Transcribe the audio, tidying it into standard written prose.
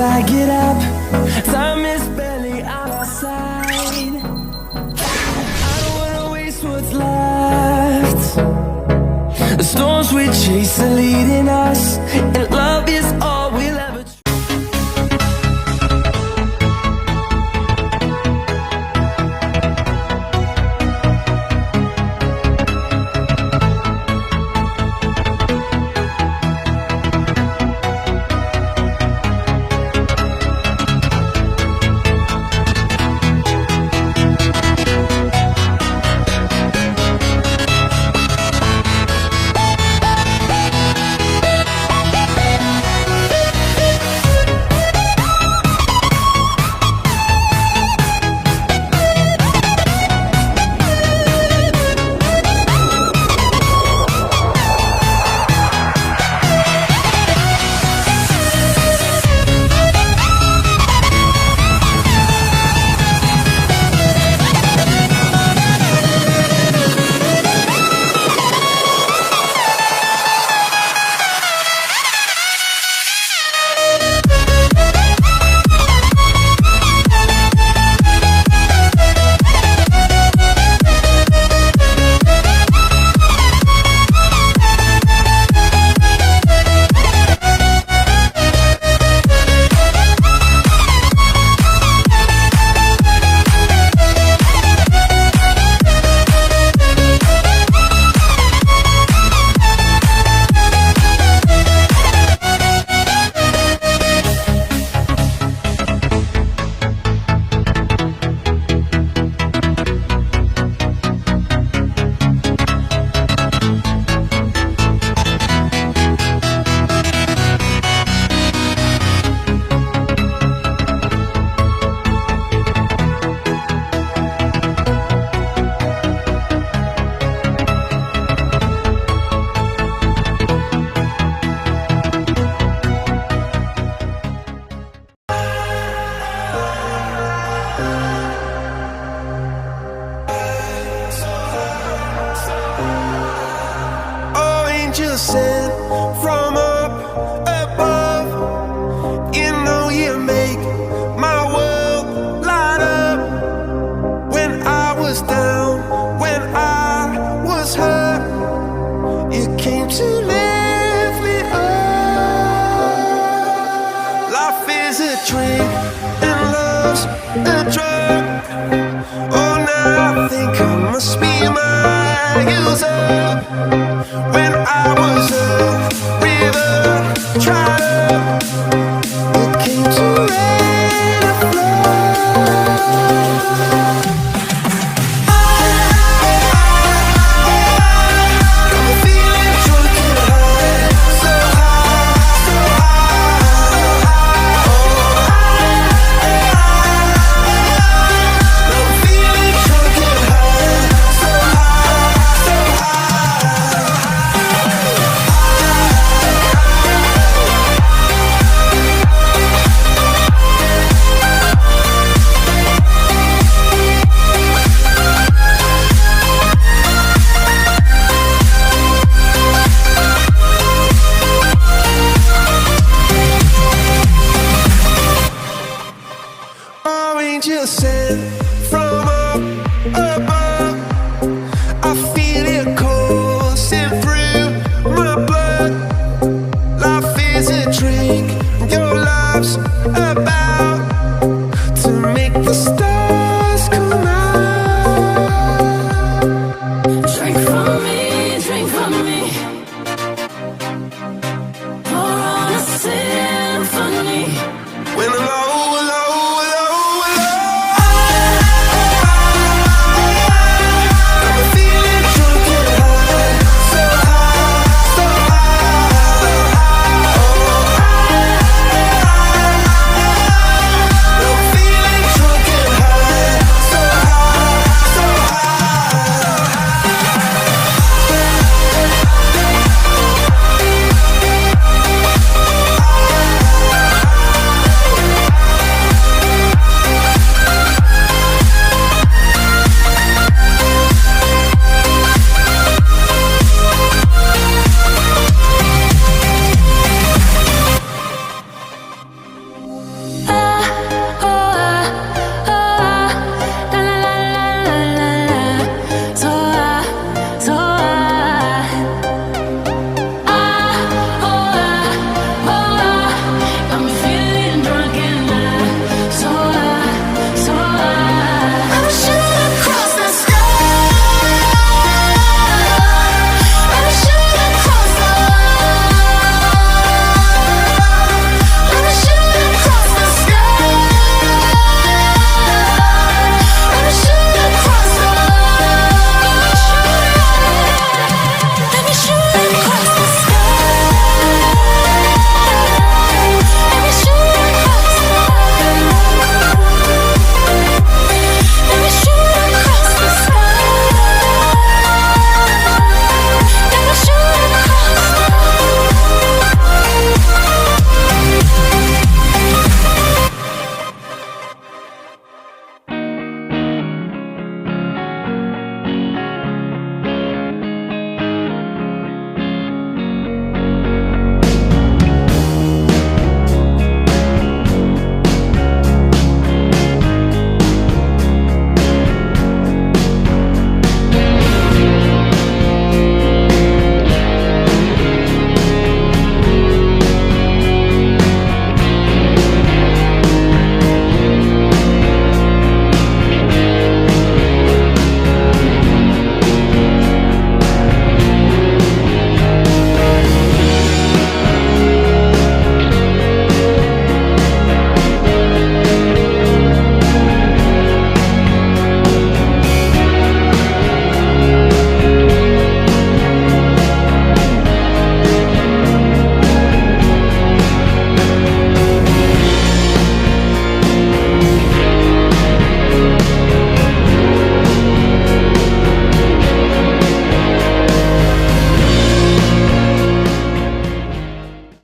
I get up. Time is barely on our side. I don't wanna waste what's left. The storms we chase are leading us, and love is all we'll ever try. Just sent from up above. You know you make my world light up. When I was down, when I was hurt, you came to lift me up. Life is a drink and love's a drug. Oh, now I think I must be my user. When I was a river, dried up, it came to rain and flood. I'm feeling drunk and high, so high, so high. I'm feeling drunk and high, so high, so high. Angel sent from up above. I feel it coursing through my blood. Life is a drink, your love's about to make the stars come out. Drink from me, drink from me. Pour on a symphony. When the